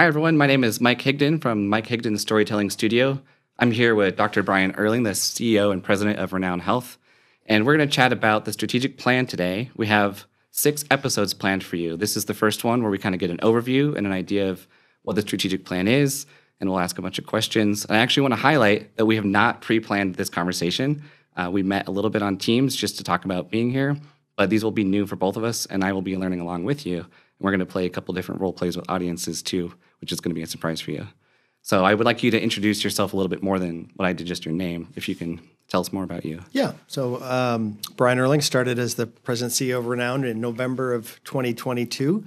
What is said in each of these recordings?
Hi, everyone. My name is Mike Higdon from Mike Higdon Storytelling Studio. I'm here with Dr. Brian Erling, the CEO and president of Renown Health, and we're going to chat about the strategic plan today. We have 6 episodes planned for you. This is the first one where we kind of get an overview and an idea of what the strategic plan is, and we'll ask a bunch of questions. And I actually want to highlight that we have not pre-planned this conversation. We met a little bit on Teams just to talk about being here, but these will be new for both of us, and I will be learning along with you. We're going to play a couple different role plays with audiences too, which is going to be a surprise for you. So I would like you to introduce yourself a little bit more than what I did, just your name, if you can tell us more about you. Yeah. So Brian Erling started as the president CEO of Renown in November of 2022.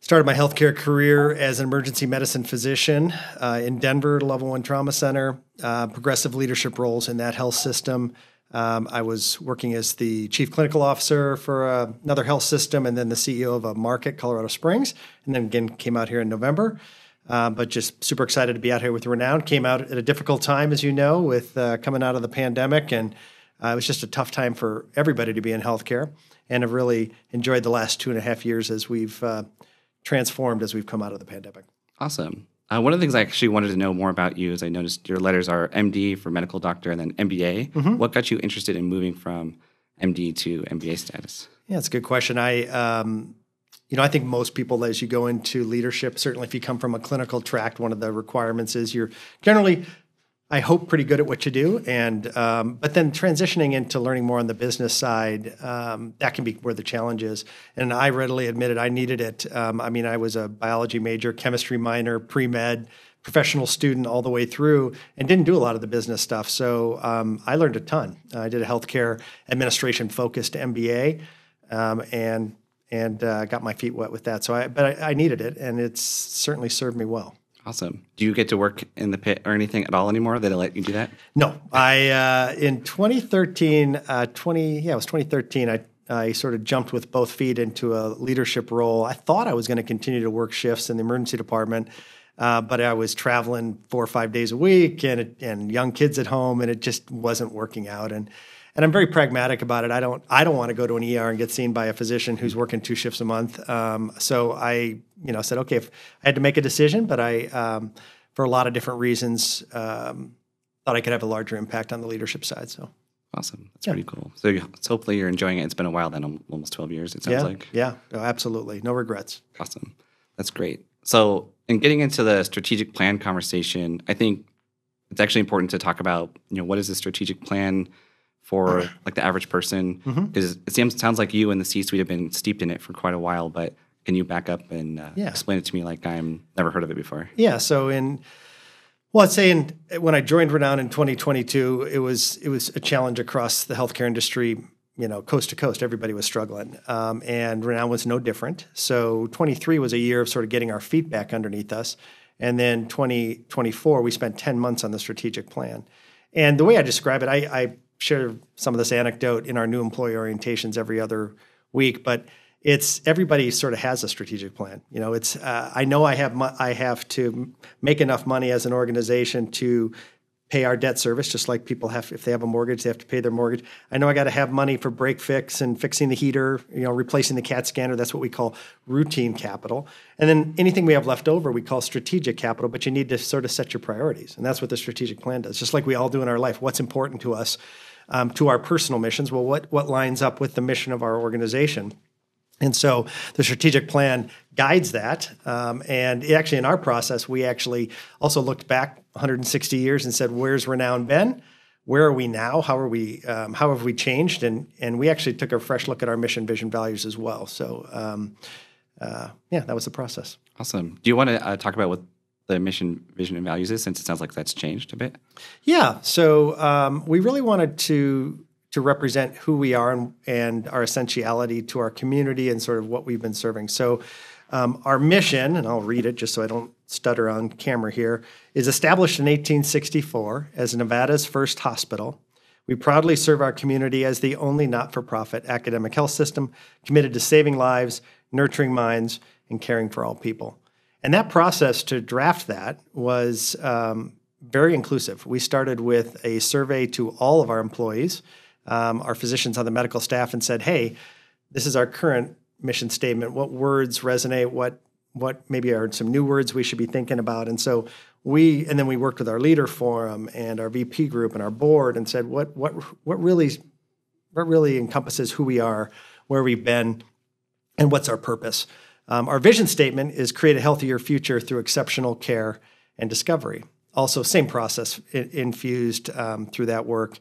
Started my healthcare career as an emergency medicine physician in Denver, Level 1 Trauma Center, progressive leadership roles in that health system. I was working as the chief clinical officer for another health system and then the CEO of a market, Colorado Springs, and then again came out here in November. But just super excited to be out here with Renown. Came out at a difficult time, as you know, with coming out of the pandemic, and it was just a tough time for everybody to be in healthcare, and have really enjoyed the last 2.5 years as we've transformed as we've come out of the pandemic. Awesome. One of the things I actually wanted to know more about you is I noticed your letters are MD for medical doctor and then MBA. Mm-hmm. What got you interested in moving from MD to MBA status? Yeah, that's a good question. I think most people, as you go into leadership, certainly if you come from a clinical track, one of the requirements is you're generally, I hope, pretty good at what you do. And but then transitioning into learning more on the business side, that can be where the challenge is. And I readily admitted I needed it. I was a biology major, chemistry minor, pre-med, professional student all the way through, and didn't do a lot of the business stuff. So I learned a ton. I did a healthcare administration-focused MBA, and got my feet wet with that. So I needed it, and it's certainly served me well. Awesome. Do you get to work in the pit or anything at all anymore? They let you do that? No. In 2013, it was 2013, I sort of jumped with both feet into a leadership role. I thought I was going to continue to work shifts in the emergency department, but I was traveling 4 or 5 days a week and young kids at home, and it just wasn't working out. And I'm very pragmatic about it. I don't want to go to an ER and get seen by a physician who's working 2 shifts a month. So I, said, okay, if I had to make a decision, but I, for a lot of different reasons, thought I could have a larger impact on the leadership side. So awesome. That's pretty cool. So hopefully you're enjoying it. It's been a while then, almost 12 years, it sounds like. Yeah, absolutely. No regrets. Awesome. That's great. So in getting into the strategic plan conversation, I think it's actually important to talk about, what is the strategic plan for like the average person? Because it sounds like you and the C-suite have been steeped in it for quite a while, but can you back up and explain it to me like I'm never heard of it before? Yeah. So I'd say when I joined Renown in 2022, it was a challenge across the healthcare industry, coast to coast. Everybody was struggling, and Renown was no different. So 23 was a year of sort of getting our feet back underneath us, and then 2024 we spent 10 months on the strategic plan. And the way I describe it, I share some of this anecdote in our new employee orientations every other week, but it's everybody sort of has a strategic plan. It's I know I have to make enough money as an organization to pay our debt service, just like people have. If they have a mortgage, they have to pay their mortgage. I know I got to have money for break fix and fixing the heater, replacing the CAT scanner. That's what we call routine capital. And then anything we have left over, we call strategic capital. But you need to sort of set your priorities, and that's what the strategic plan does. Just like we all do in our life, what's important to us. To our personal missions. Well, what lines up with the mission of our organization? And so the strategic plan guides that. And actually in our process, we actually also looked back 160 years and said, where's Renown been? Where are we now? How have we changed? And we actually took a fresh look at our mission, vision, values as well. So that was the process. Awesome. Do you want to talk about what the mission, vision, and values is, since it sounds like that's changed a bit? Yeah. So we really wanted to represent who we are and our essentiality to our community and sort of what we've been serving. So our mission, and I'll read it just so I don't stutter on camera here, is established in 1864 as Nevada's first hospital. We proudly serve our community as the only not-for-profit academic health system committed to saving lives, nurturing minds, and caring for all people. And that process to draft that was very inclusive. We started with a survey to all of our employees, our physicians on the medical staff, and said, hey, this is our current mission statement. What words resonate? What what maybe are some new words we should be thinking about. And so then we worked with our leader forum and our VP group and our board and said, what really encompasses who we are, where we've been, and what's our purpose. Our vision statement is create a healthier future through exceptional care and discovery. Also, same process infused through that work.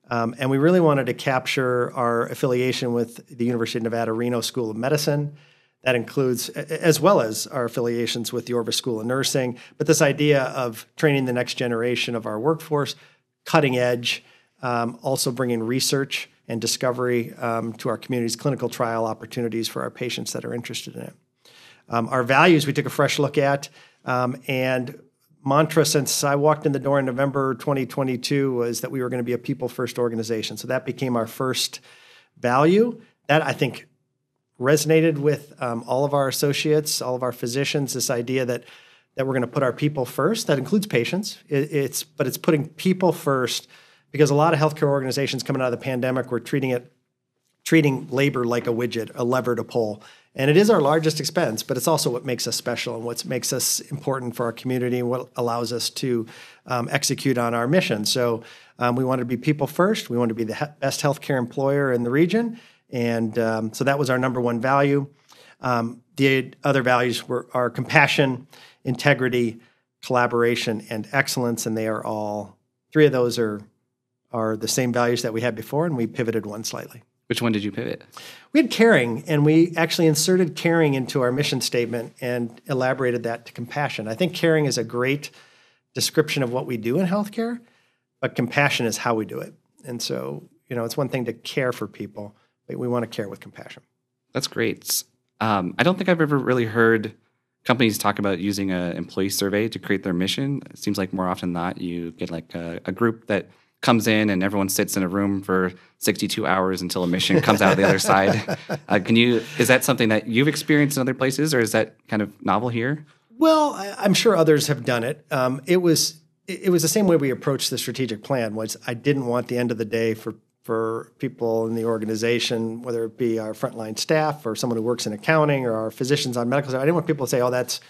And we really wanted to capture our affiliation with the University of Nevada, Reno School of Medicine. That includes, as well as our affiliations with the Orvis School of Nursing, but this idea of training the next generation of our workforce, cutting edge, also bringing research and discovery to our community's clinical trial opportunities for our patients that are interested in it. Our values we took a fresh look at, and mantra since I walked in the door in November 2022 was that we were going to be a people-first organization. So that became our first value. That, I think, resonated with all of our associates, all of our physicians, this idea that we're going to put our people first. That includes patients. But it's putting people first because a lot of healthcare organizations coming out of the pandemic were treating labor like a widget, a lever to pull. And it is our largest expense, but it's also what makes us special and what makes us important for our community and what allows us to execute on our mission. So we wanted to be people first. We wanted to be the best healthcare employer in the region. And so that was our number one value. The other values are compassion, integrity, collaboration, and excellence. And they are all, three of those are the same values that we had before, and we pivoted one slightly. Which one did you pivot? We had caring, and we actually inserted caring into our mission statement and elaborated that to compassion. I think caring is a great description of what we do in healthcare, but compassion is how we do it. And so, it's one thing to care for people, but we want to care with compassion. That's great. I don't think I've ever really heard companies talk about using an employee survey to create their mission. It seems like more often than not, you get like a group that comes in and everyone sits in a room for 62 hours until a mission comes out of the other side. Is that something that you've experienced in other places, or is that kind of novel here? Well, I'm sure others have done it. It was the same way we approached the strategic plan. Was I didn't want the end of the day for people in the organization, whether it be our frontline staff or someone who works in accounting or our physicians on medical side. I didn't want people to say, "Oh, that's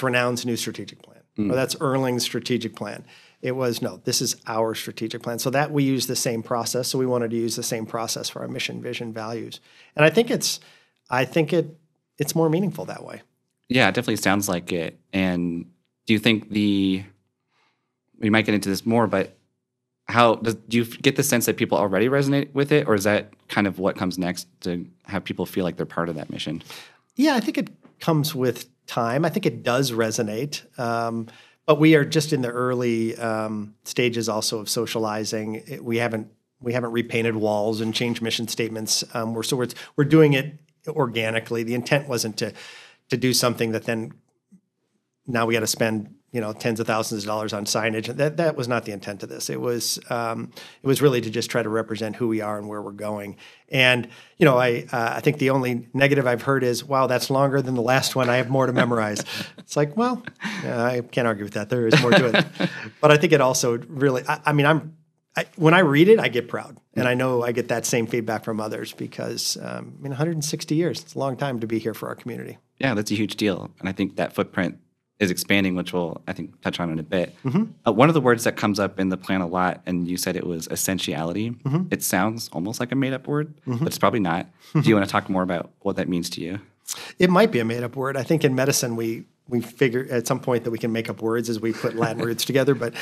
Renown's new strategic plan," or "That's Erling's strategic plan." It was, no, this is our strategic plan. So that we use the same process. So we wanted to use the same process for our mission, vision, values. And I think it's more meaningful that way. Yeah, it definitely sounds like it. And do you think we might get into this more, but do you get the sense that people already resonate with it, or is that kind of what comes next to have people feel like they're part of that mission? Yeah, I think it comes with time. I think it does resonate. But we are just in the early stages also of socializing. We haven't repainted walls and changed mission statements. We're doing it organically. The intent wasn't to do something that then now we got to spend tens of thousands of dollars on signage. That was not the intent of this. It was really to just try to represent who we are and where we're going. And I think the only negative I've heard is, "Wow, that's longer than the last one. I have more to memorize." It's like, well, I can't argue with that. There is more to it. But I think it also really. When I read it, I get proud, and I know I get that same feedback from others because 160 years. It's a long time to be here for our community. Yeah, that's a huge deal, and I think that footprint is expanding, which we'll, I think, touch on in a bit. Mm-hmm. One of the words that comes up in the plan a lot, and you said it was essentiality. Mm-hmm. It sounds almost like a made-up word, mm-hmm. but it's probably not. Do you want to talk more about what that means to you? It might be a made-up word. I think in medicine we figure at some point that we can make up words as we put Latin words together. But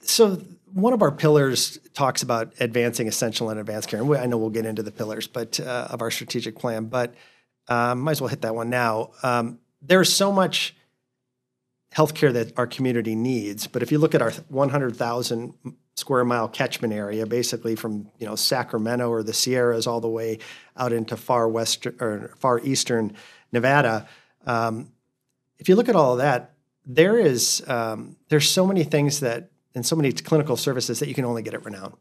so one of our pillars talks about advancing essential and advanced care. And I know we'll get into the pillars of our strategic plan, but might as well hit that one now. There's so much healthcare that our community needs, but if you look at our 100,000 square mile catchment area, basically from Sacramento or the Sierras all the way out into far eastern Nevada, if you look at all of that, there's so many things and so many clinical services that you can only get at Renown,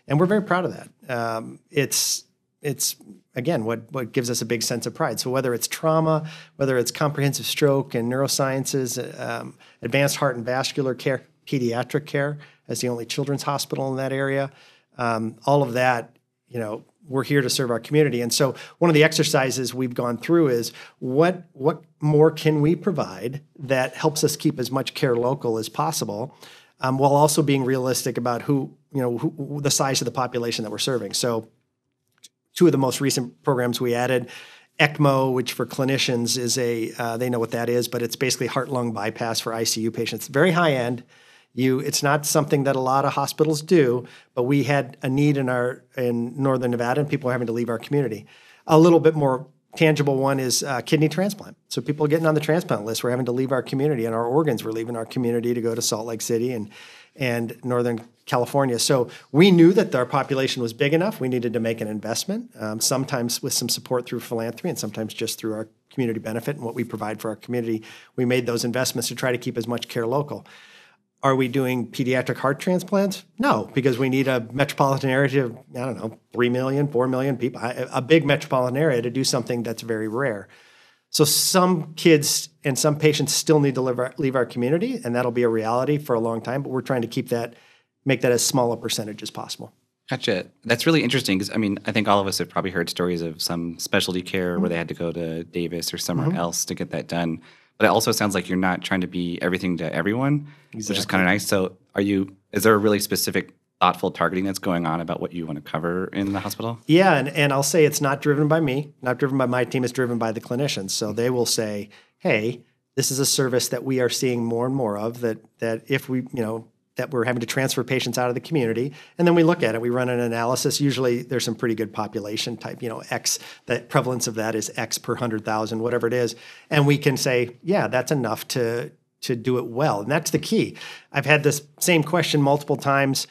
and we're very proud of that. It's again, what gives us a big sense of pride. So whether it's trauma, whether it's comprehensive stroke and neurosciences, advanced heart and vascular care, pediatric care as the only children's hospital in that area, all of that, we're here to serve our community. And so one of the exercises we've gone through is what more can we provide that helps us keep as much care local as possible, while also being realistic about who the size of the population that we're serving. So two of the most recent programs we added, ECMO, which for clinicians is they know what that is, but it's basically heart-lung bypass for ICU patients. Very high end. It's not something that a lot of hospitals do, but we had a need in Northern Nevada, and people are having to leave our community. A little bit more tangible one is kidney transplant. So people are getting on the transplant list. We're having to leave our community, and our organs were leaving our community to go to Salt Lake City and Northern California. So we knew that our population was big enough. We needed to make an investment, sometimes with some support through philanthropy and sometimes just through our community benefit and what we provide for our community. We made those investments to try to keep as much care local. Are we doing pediatric heart transplants? No, because we need a metropolitan area of, 3 million, 4 million people, a big metropolitan area to do something that's very rare. So some kids and some patients still need to leave our community, and that'll be a reality for a long time, but we're trying to make that as small a percentage as possible. Gotcha. That's really interesting because, I think all of us have probably heard stories of some specialty care where they had to go to Davis or somewhere else to get that done. But it also sounds like you're not trying to be everything to everyone, which is kind of nice. So is there a really specific, thoughtful targeting that's going on about what you want to cover in the hospital? Yeah, and I'll say it's not driven by me, not driven by my team, it's driven by the clinicians. So they will say, hey, this is a service that we are seeing more and more of, that if we, that we're having to transfer patients out of the community. And then we look at it, we run an analysis. Usually there's some pretty good population type, X, the prevalence of that is X per 100,000, whatever it is. And we can say, yeah, that's enough to do it well. And that's the key. I've had this same question multiple times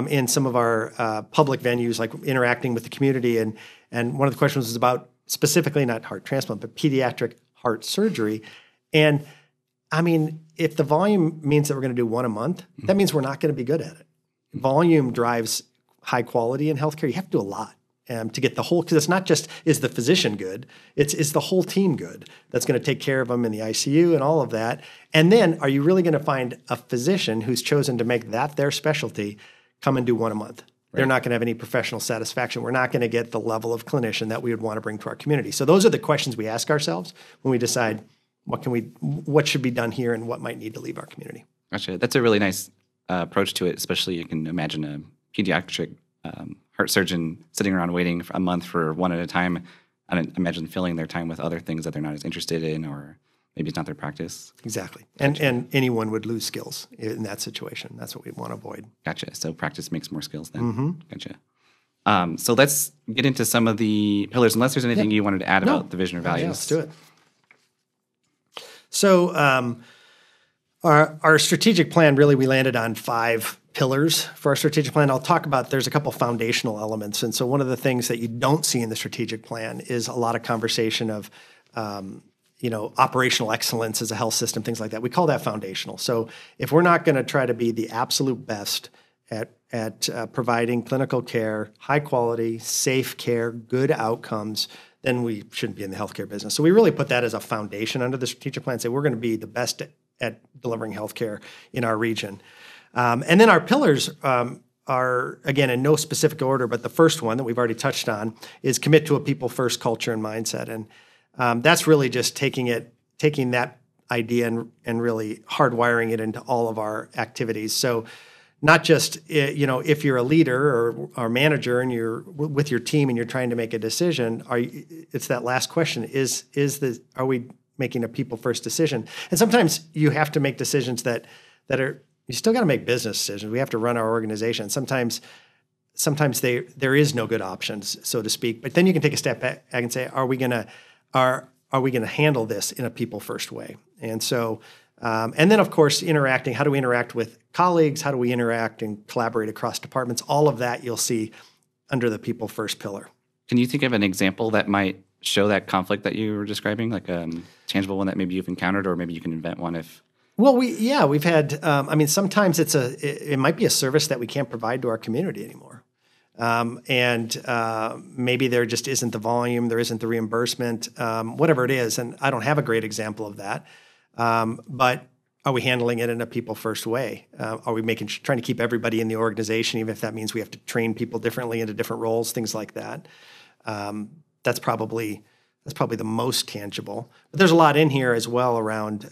in some of our public venues, like interacting with the community. And one of the questions was about specifically not heart transplant, but pediatric heart surgery. And if the volume means that we're going to do one a month, that means we're not going to be good at it. Volume drives high quality in healthcare. You have to do a lot to get the whole, because it's not just, is the physician good? It's the whole team good that's going to take care of them in the ICU and all of that. And then are you really going to find a physician who's chosen to make that their specialty come and do one a month? Right. They're not going to have any professional satisfaction. We're not going to get the level of clinician that we would want to bring to our community. So those are the questions we ask ourselves when we decide what should be done here and what might need to leave our community. Gotcha. That's a really nice approach to it, especially you can imagine a pediatric heart surgeon sitting around waiting for a month for one at a time. I imagine filling their time with other things that they're not as interested in, or maybe it's not their practice. Exactly. Gotcha. And anyone would lose skills in that situation. That's what we want to avoid. Gotcha. So practice makes more skills then. Mm-hmm. Gotcha. So let's get into some of the pillars, unless there's anything you wanted to add about the vision or values. Yeah, let's do it. So our strategic plan, really, we landed on 5 pillars for our strategic plan. I'll talk about, there's a couple foundational elements. And so one of the things that you don't see in the strategic plan is a lot of conversation of, operational excellence as a health system, things like that. We call that foundational. So if we're not going to try to be the absolute best at providing clinical care, high quality, safe care, good outcomes, then we shouldn't be in the healthcare business. So we really put that as a foundation under the strategic plan, say we're going to be the best at delivering healthcare in our region. And then our pillars are, again, in no specific order, but the first one that we've already touched on is commit to a people-first culture and mindset. And that's really just taking that idea and really hardwiring it into all of our activities. So not just, if you're a leader or manager and you're with your team and you're trying to make a decision, it's that last question, are we making a people first decision? And sometimes you have to make decisions that are, you still got to make business decisions. We have to run our organization. Sometimes there is no good options, so to speak, but then you can take a step back and say, are we going to handle this in a people first way? And so, and then, of course, interacting. How do we interact with colleagues? How do we interact and collaborate across departments? All of that you'll see under the people first pillar. Can you think of an example that might show that conflict that you were describing, like a tangible one that maybe you've encountered, or maybe you can invent one if... Well, we've had, sometimes it might be a service that we can't provide to our community anymore. Maybe there just isn't the volume, there isn't the reimbursement, whatever it is. And I don't have a great example of that. But are we handling it in a people first way? Are we trying to keep everybody in the organization, even if that means we have to train people differently into different roles, things like that? That's probably the most tangible. But there's a lot in here as well around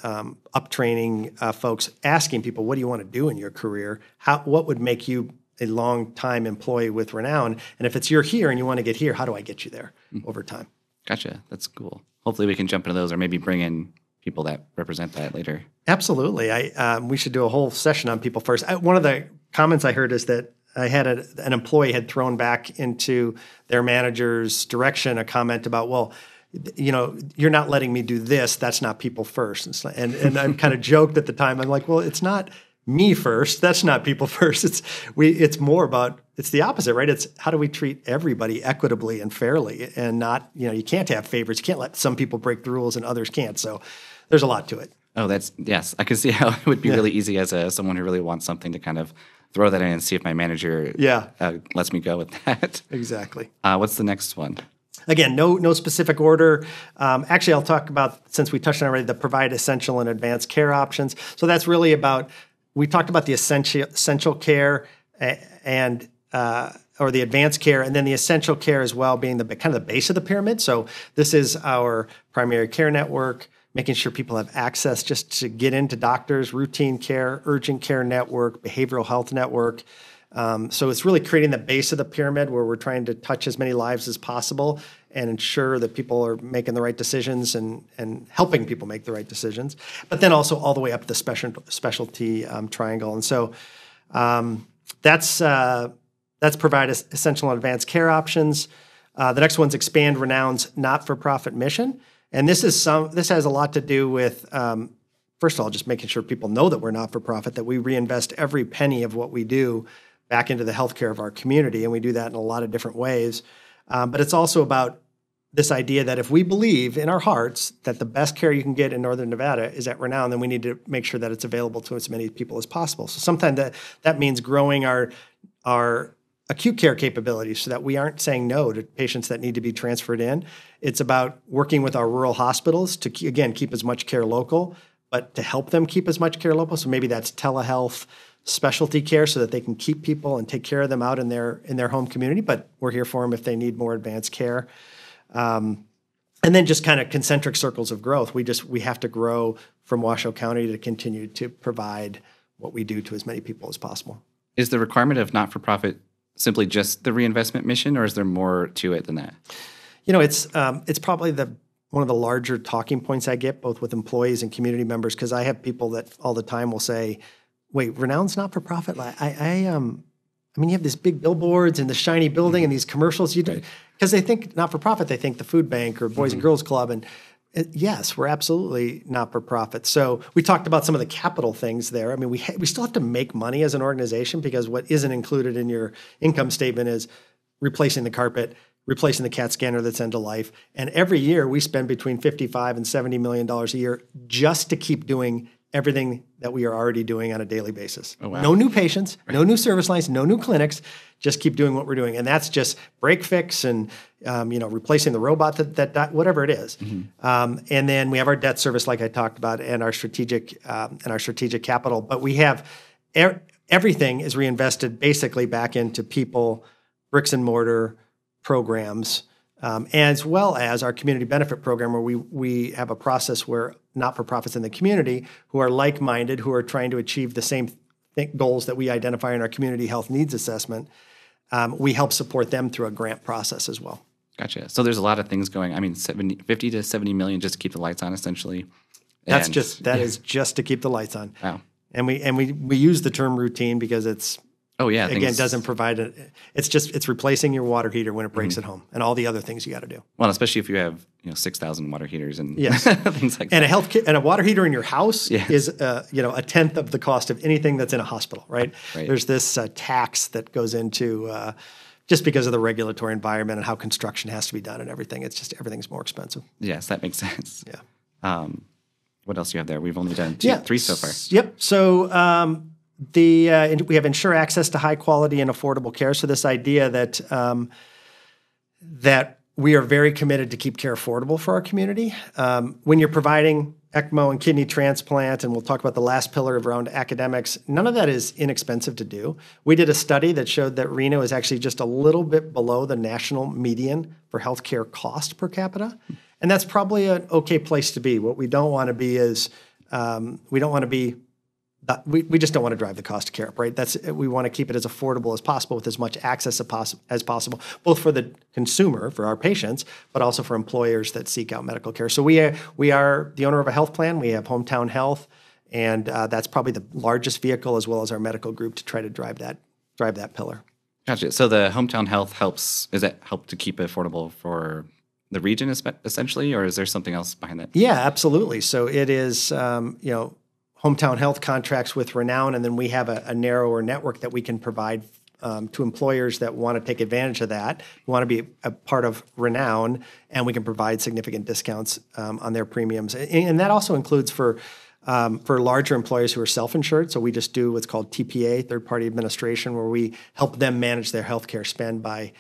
up-training folks, asking people, what do you want to do in your career? What would make you a long-time employee with Renown? And if you're here and you want to get here, how do I get you there over time? Gotcha. That's cool. Hopefully we can jump into those or maybe bring in people that represent that later. Absolutely. We should do a whole session on people first. One of the comments I heard is that I had an employee had thrown back into their manager's direction a comment about, well, you're not letting me do this. That's not people first. And I kind of joked at the time. I'm like, well, it's not me first. That's not people first. It's more about, it's the opposite, right? It's how do we treat everybody equitably and fairly, and not, you can't have favorites. You can't let some people break the rules and others can't. So there's a lot to it. Oh, yes. I can see how it would be really easy as someone who really wants something to kind of throw that in and see if my manager lets me go with that. Exactly. What's the next one? Again, no specific order. Actually, I'll talk about, since we touched on already, the provide essential and advanced care options. So that's really about, we talked about the essential care and or the advanced care, and then the essential care as well being the kind of the base of the pyramid. So this is our primary care network, making sure people have access just to get into doctors, routine care, urgent care network, behavioral health network. So it's really creating the base of the pyramid where we're trying to touch as many lives as possible and ensure that people are making the right decisions and helping people make the right decisions, but then also all the way up the specialty triangle. And so that's provide essential and advanced care options. The next one's expand Renown's not-for-profit mission. And this has a lot to do with, first of all, just making sure people know that we're not-for-profit, that we reinvest every penny of what we do back into the healthcare of our community, and we do that in a lot of different ways. But it's also about this idea that if we believe in our hearts that the best care you can get in Northern Nevada is at Renown, then we need to make sure that it's available to as many people as possible. So sometimes that means growing our acute care capabilities so that we aren't saying no to patients that need to be transferred in. It's about working with our rural hospitals to, again, keep as much care local, but to help them keep as much care local. So maybe that's telehealth, specialty care, so that they can keep people and take care of them out in their home community, but we're here for them if they need more advanced care. And then just kind of concentric circles of growth. We have to grow from Washoe County to continue to provide what we do to as many people as possible. Is the requirement of not-for-profit simply just the reinvestment mission, or is there more to it than that? It's probably one of the larger talking points I get, both with employees and community members, because I have people that all the time will say, wait, Renown's not-for-profit? I mean, you have these big billboards and the shiny building and these commercials. Because they think not-for-profit, they think the food bank or Boys and Girls Club. And yes, we're absolutely not-for-profit. So we talked about some of the capital things there. I mean, we still have to make money as an organization, because what isn't included in your income statement is replacing the carpet, replacing the CAT scanner that's end of life. And every year we spend between $55 and $70 million a year just to keep doing everything that we are already doing on a daily basis. Oh, wow. No new patients, no new service lines, no new clinics, just keep doing what we're doing. And that's just break fix and replacing the robot that whatever it is. Mm-hmm. And then we have our debt service, like I talked about, and our strategic capital. But we have everything is reinvested basically back into people, bricks and mortar programs, as well as our community benefit program, where we have a process where not-for-profits in the community who are like-minded, who are trying to achieve the same goals that we identify in our community health needs assessment, we help support them through a grant process as well. Gotcha. So there's a lot of things going. I mean, 50 to 70 million just to keep the lights on, essentially. That is just to keep the lights on. Wow. And we use the term routine because it's doesn't provide it's replacing your water heater when it breaks at home and all the other things you got to do. Well, especially if you have 6,000 water heaters and things like and that. And a water heater in your house is a tenth of the cost of anything that's in a hospital, right? There's this tax that goes into just because of the regulatory environment and how construction has to be done and everything. It's just everything's more expensive. Yes, that makes sense. Yeah. What else do you have there? We've only done three so far. Yep. So we have ensure access to high quality and affordable care. So this idea that we are very committed to keep care affordable for our community. When you're providing ECMO and kidney transplant, and we'll talk about the last pillar around academics, none of that is inexpensive to do. We did a study that showed that Reno is actually just a little bit below the national median for healthcare cost per capita. And that's probably an okay place to be. What we don't want to be is, we just don't want to drive the cost of care up, right? We want to keep it as affordable as possible with as much access as possible, both for the consumer, for our patients, but also for employers that seek out medical care. So we are the owner of a health plan. We have Hometown Health, and that's probably the largest vehicle, as well as our medical group, to try to drive that pillar. Gotcha. So the Hometown Health help to keep it affordable for the region essentially, or is there something else behind that? Yeah, absolutely. So it is, Hometown Health contracts with Renown, and then we have a narrower network that we can provide to employers that want to take advantage of that, want to be a part of Renown, and we can provide significant discounts on their premiums. And that also includes for larger employers who are self-insured. So we just do what's called TPA, third-party administration, where we help them manage their healthcare spend by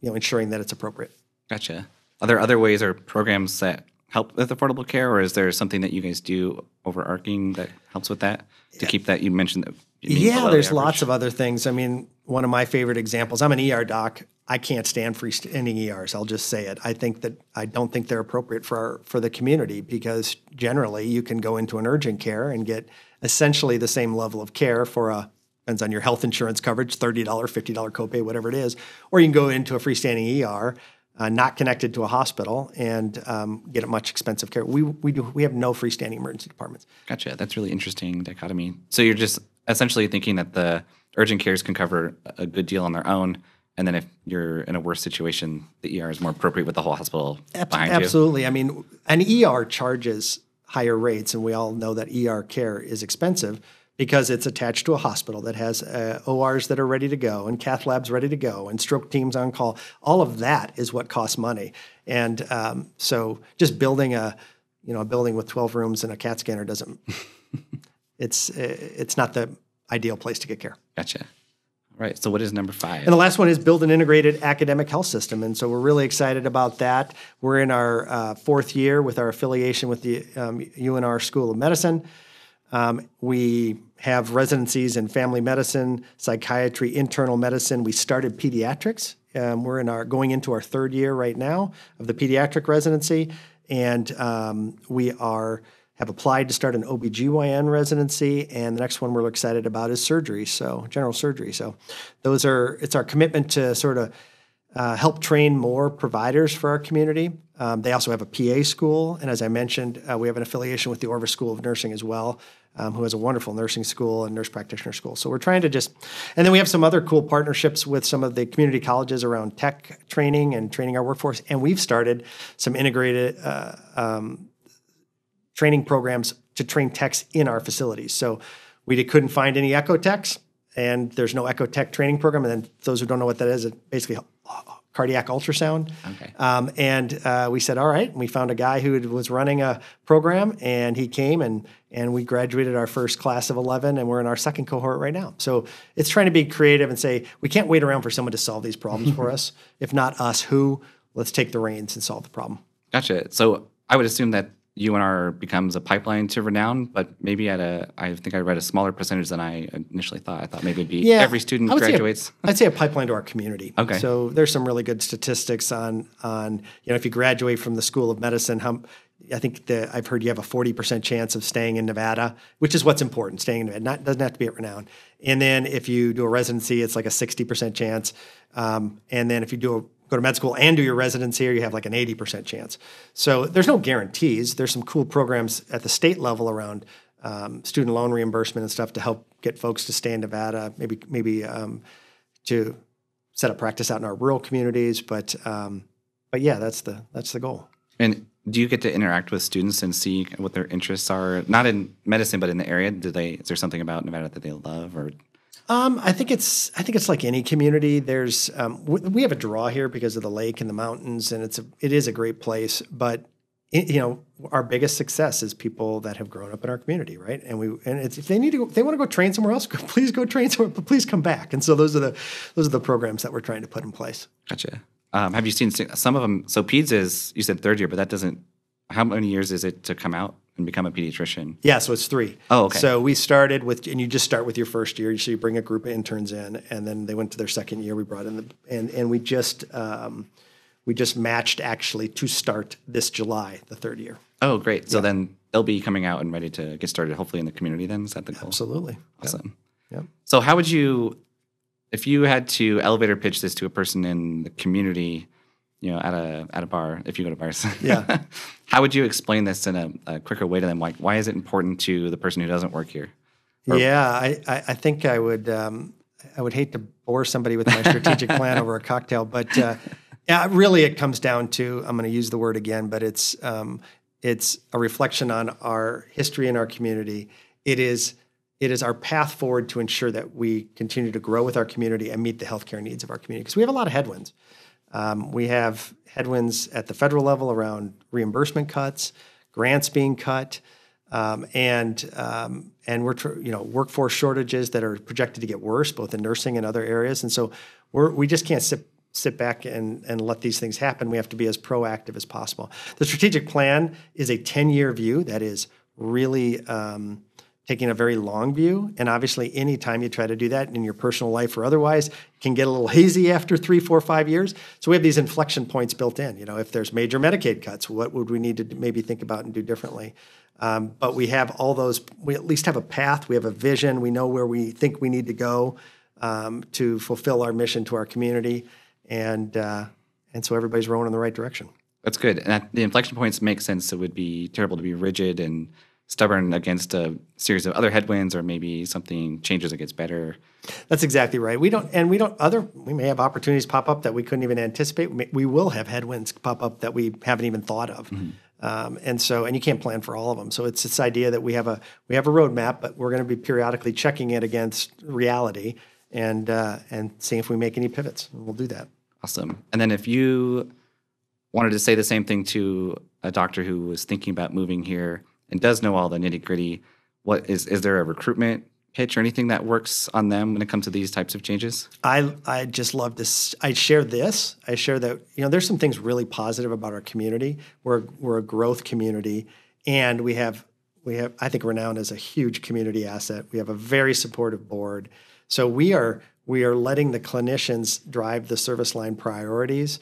ensuring that it's appropriate. Gotcha. Are there other ways or programs that help with affordable care, or is there something that you guys do overarching that helps with that to keep that? You mentioned that. There's lots of other things. I mean, one of my favorite examples, I'm an ER doc. I can't stand freestanding ERs. I'll just say it. I don't think they're appropriate for the community, because generally you can go into an urgent care and get essentially the same level of care for depends on your health insurance coverage, $30, $50 copay, whatever it is, or you can go into a freestanding ER, not connected to a hospital, and get a much expensive care. We have no freestanding emergency departments. Gotcha. That's really interesting dichotomy. So you're just essentially thinking that the urgent cares can cover a good deal on their own, and then if you're in a worse situation, the ER is more appropriate with the whole hospital behind you. Absolutely. I mean, an ER charges higher rates, and we all know that ER care is expensive because it's attached to a hospital that has ORs that are ready to go, and cath labs ready to go, and stroke teams on call. All of that is what costs money. And so just building a building with 12 rooms and a CAT scanner doesn't, it's not the ideal place to get care. Gotcha. All right. So what is number 5? And the last one is build an integrated academic health system. And so we're really excited about that. We're in our 4th year with our affiliation with the UNR School of Medicine. We have residencies in family medicine, psychiatry, internal medicine. We started pediatrics. We're going into our 3rd year right now of the pediatric residency, and we have applied to start an OBGYN residency, and the next one we're excited about is surgery, so general surgery. So it's our commitment to sort of help train more providers for our community. They also have a PA school, and as I mentioned, we have an affiliation with the Orvis School of Nursing as well, who has a wonderful nursing school and nurse practitioner school. So we're trying to and then we have some other cool partnerships with some of the community colleges around tech training and training our workforce, and we've started some integrated training programs to train techs in our facilities. So we couldn't find any echo techs, and there's no echo tech training program. And then those who don't know what that is, it's basically cardiac ultrasound. Okay. And we said, all right. And we found a guy who was running a program, and he came and we graduated our first class of 11, and we're in our 2nd cohort right now. So it's trying to be creative and say, we can't wait around for someone to solve these problems for us. If not us, who? Let's take the reins and solve the problem. Gotcha. So I would assume that UNR becomes a pipeline to Renown, but maybe I think I read a smaller percentage than I initially thought. I thought maybe it'd be every student graduates. I'd say a pipeline to our community. Okay. So there's some really good statistics on if you graduate from the School of Medicine, I think I've heard you have a 40% chance of staying in Nevada, which is what's important, staying in Nevada. Doesn't have to be at Renown. And then if you do a residency, it's like a 60% chance. And then if you go to med school and do your residency here, you have like an 80% chance. So there's no guarantees. There's some cool programs at the state level around student loan reimbursement and stuff to help get folks to stay in Nevada, maybe to set up practice out in our rural communities. But yeah, that's the goal. And do you get to interact with students and see what their interests are? Not in medicine, but in the area. Is there something about Nevada that they love, or? I think it's like any community. There's we have a draw here because of the lake and the mountains, and it is a great place. But our biggest success is people that have grown up in our community, right? And if they want to go train somewhere else, please go train somewhere. But please come back. And so those are the programs that we're trying to put in place. Gotcha. Have you seen some of them? So peds is, you said third year, but that doesn't, how many years is it to come out and become a pediatrician? Yeah, so it's 3. Oh, okay. So we started with, and you just start with your first year. So you bring a group of interns in, and then they went to their second year. We brought in and we just matched actually to start this July, the third year. Oh, great. So then they'll be coming out and ready to get started, hopefully in the community then. Is that the goal? Absolutely. Awesome. Yep. So how would you, if you had to elevator pitch this to a person in the community, at a bar, if you go to bars, yeah, how would you explain this in a quicker way to them? Like, why is it important to the person who doesn't work here? I think I would hate to bore somebody with my strategic plan over a cocktail, but really it comes down to, I'm going to use the word again, but it's a reflection on our history and our community. It is our path forward to ensure that we continue to grow with our community and meet the healthcare needs of our community, because we have a lot of headwinds. We have headwinds at the federal level around reimbursement cuts, grants being cut, and workforce shortages that are projected to get worse, both in nursing and other areas. And so we just can't sit back and let these things happen. We have to be as proactive as possible. The strategic plan is a 10-year view that is really taking a very long view. And obviously, any time you try to do that in your personal life or otherwise, it can get a little hazy after 3, 4, 5 years. So we have these inflection points built in. If there's major Medicaid cuts, what would we need to maybe think about and do differently? But we have all those. We at least have a path. We have a vision. We know where we think we need to go to fulfill our mission to our community. And so everybody's rowing in the right direction. That's good. And the inflection points make sense. It would be terrible to be rigid and stubborn against a series of other headwinds, or maybe something changes, it gets better. That's exactly right. We may have opportunities pop up that we couldn't even anticipate. We will have headwinds pop up that we haven't even thought of. Mm-hmm. And you can't plan for all of them. So it's this idea that we have a roadmap, but we're going to be periodically checking it against reality and seeing if we make any pivots. And we'll do that. Awesome. And then if you wanted to say the same thing to a doctor who was thinking about moving here and does know all the nitty-gritty, what is there a recruitment pitch or anything that works on them when it comes to these types of changes? I just love this. I share that there's some things really positive about our community. We're a growth community, and we have I think Renown is a huge community asset. We have a very supportive board. So we are letting the clinicians drive the service line priorities,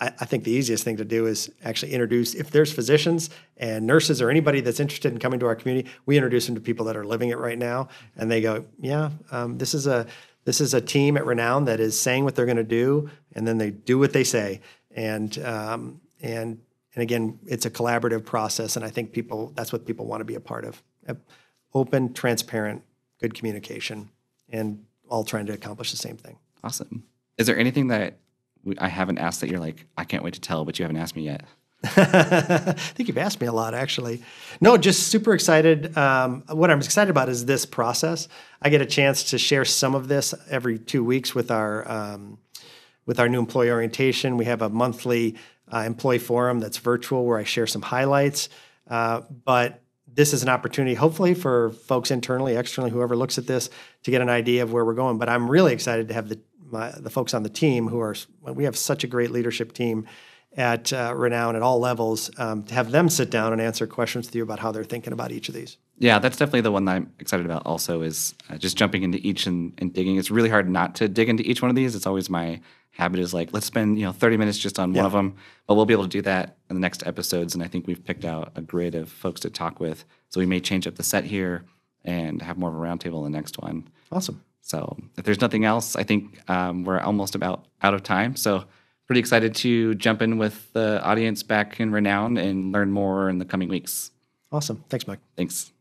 I think the easiest thing to do is actually introduce, if there's physicians and nurses or anybody that's interested in coming to our community, we introduce them to people that are living it right now, and they go, this is a team at Renown that is saying what they're going to do, and then they do what they say, and again, it's a collaborative process, and I think that's what people want to be a part of: open, transparent, good communication, and all trying to accomplish the same thing. Awesome. Is there anything that I haven't asked that you're like, I can't wait to tell, but you haven't asked me yet? I think you've asked me a lot, actually. No, just super excited. What I'm excited about is this process. I get a chance to share some of this every 2 weeks with our new employee orientation. We have a monthly employee forum that's virtual where I share some highlights. But this is an opportunity, hopefully, for folks internally, externally, whoever looks at this, to get an idea of where we're going. But I'm really excited to have the folks on the team we have such a great leadership team at Renown at all levels, to have them sit down and answer questions with you about how they're thinking about each of these. Yeah, that's definitely the one that I'm excited about also, is just jumping into each and digging. It's really hard not to dig into each one of these. It's always my habit is like, let's spend 30 minutes just on one of them, but we'll be able to do that in the next episodes. And I think we've picked out a grid of folks to talk with. So we may change up the set here and have more of a roundtable in the next one. Awesome. So if there's nothing else, I think we're almost about out of time. So pretty excited to jump in with the audience back in Renown and learn more in the coming weeks. Awesome. Thanks, Mike. Thanks.